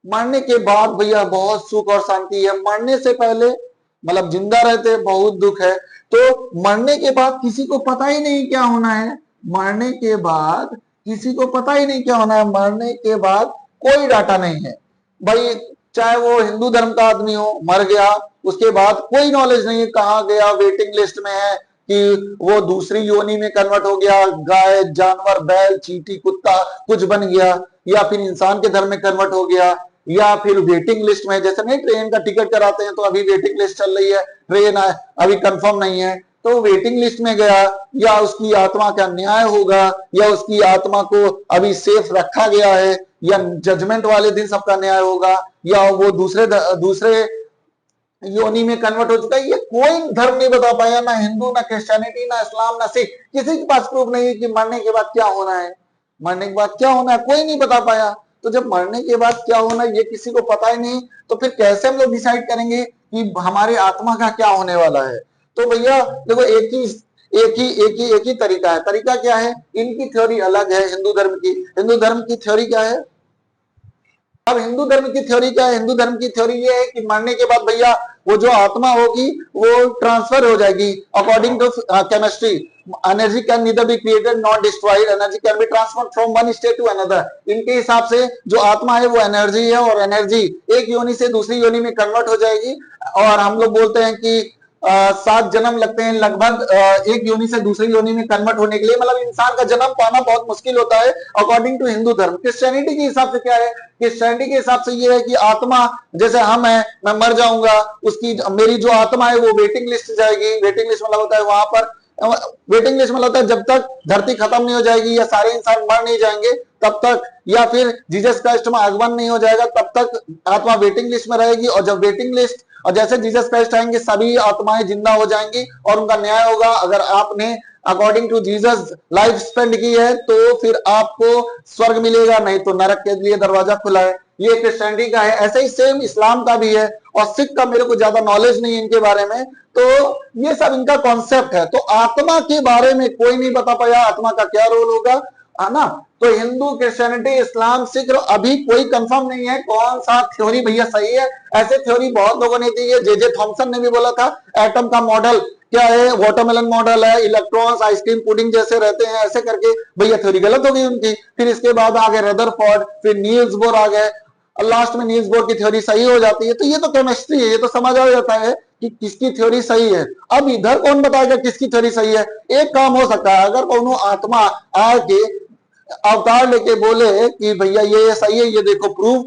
मरने के बाद भैया बहुत सुख और शांति है। मरने से पहले मतलब जिंदा रहते बहुत दुख है। तो मरने के बाद किसी को पता ही नहीं क्या होना है। मरने के बाद किसी को पता ही नहीं क्या होना है। मरने के बाद कोई डाटा नहीं है भाई। चाहे वो हिंदू धर्म का आदमी हो, मर गया, उसके बाद कोई नॉलेज नहीं है कहाँ गया, वेटिंग लिस्ट में है कि वो दूसरी योनि में कन्वर्ट हो गया, गाय, जानवर, बैल, चींटी, कुत्ता कुछ बन गया, या फिर इंसान के धर्म में कन्वर्ट हो गया, या फिर वेटिंग लिस्ट में। जैसे नहीं ट्रेन का टिकट कराते हैं तो अभी वेटिंग लिस्ट चल रही है, ट्रेन अभी कंफर्म नहीं है, तो वेटिंग लिस्ट में गया, या उसकी आत्मा का न्याय होगा, या उसकी आत्मा को अभी सेफ रखा गया है, या जजमेंट वाले दिन सबका न्याय होगा, या वो दूसरे दूसरे योनि में कन्वर्ट हो चुका है। ये कोई धर्म नहीं बता पाया, ना हिंदू, ना क्रिश्चियनिटी, ना इस्लाम, ना सिख, किसी के पास प्रूफ नहीं है कि मरने के बाद क्या होना है। मरने के बाद क्या होना है कोई नहीं बता पाया। तो जब मरने के बाद क्या होना है ये किसी को पता ही नहीं, तो फिर कैसे हम लोग डिसाइड करेंगे कि हमारे आत्मा का क्या होने वाला है। तो भैया देखो, एक ही तरीका है। तरीका क्या है? इनकी थ्योरी अलग है हिंदू धर्म की। हिंदू धर्म की थ्योरी क्या है? अब हिंदू धर्म की थ्योरी क्या है? हिंदू धर्म की थ्योरी ये है कि मरने के बाद भैया वो जो आत्मा होगी वो ट्रांसफर हो जाएगी। According to chemistry, energy can neither be created not destroyed, energy can be transferred from one state to another. इनके हिसाब से जो आत्मा है वो एनर्जी है, और एनर्जी एक योनि से दूसरी योनि में कन्वर्ट हो जाएगी। और हम लोग बोलते हैं कि 7 जन्म लगते हैं लगभग एक योनि से दूसरी योनि में कन्वर्ट होने के लिए। मतलब इंसान का जन्म पाना बहुत मुश्किल होता है अकॉर्डिंग टू हिंदू धर्म। क्रिश्चियनिटी के हिसाब से क्या है? क्रिश्चियनिटी के हिसाब से ये है कि आत्मा, जैसे हम है, मैं मर जाऊंगा, उसकी मेरी जो आत्मा है वो वेटिंग लिस्ट जाएगी। वेटिंग लिस्ट मतलब होता है वहां पर, वेटिंग लिस्ट मतलब होता है जब तक धरती खत्म नहीं हो जाएगी या सारे इंसान मर नहीं जाएंगे तब तक, या फिर जीसस क्राइस्ट में आगमन नहीं हो जाएगा तब तक आत्मा वेटिंग लिस्ट में रहेगी। और जब वेटिंग लिस्ट, और जैसे जीसस क्राइस्ट आएंगे सभी आत्माएं जिंदा हो जाएंगी और उनका न्याय होगा। अगर आपने according to Jesus life spend की है तो फिर आपको स्वर्ग मिलेगा, नहीं तो नरक के लिए दरवाजा खुला है। ये क्रिश्चियनिटी का है। ऐसे ही सेम इस्लाम का भी है, और सिख का मेरे को ज्यादा नॉलेज नहीं है इनके बारे में। तो ये सब इनका कॉन्सेप्ट है। तो आत्मा के बारे में कोई नहीं बता पाया आत्मा का क्या रोल होगा, है ना। तो हिंदू, क्रिश्चियनिटी, इस्लाम, सिख अभी कोई कंफर्म नहीं है कौन सा थ्योरी भैया सही है। ऐसे थ्योरी बहुत लोगों ने दी है। जे थॉमसन ने भी बोला था एटम का मॉडल क्या है, वाटरमेलन मॉडल है, इलेक्ट्रॉन्स आइसक्रीम पुडिंग जैसे रहते हैं, ऐसे करके भैया थ्योरी गलत हो गई उनकी। फिर इसके बाद आ गए रदरफोर्ड, फिर नील्स बोर आ गए, लास्ट में नील्स बोर की थ्योरी सही हो जाती है। तो ये तो केमिस्ट्री है, ये तो समझ आ जाता है कि किसकी थ्योरी सही है। अब इधर कौन बताएगा किसकी थ्योरी सही है? एक काम हो सकता है, अगर कोनो आत्मा आके अवतार लेके बोले कि भैया ये सही है, ये देखो प्रूफ,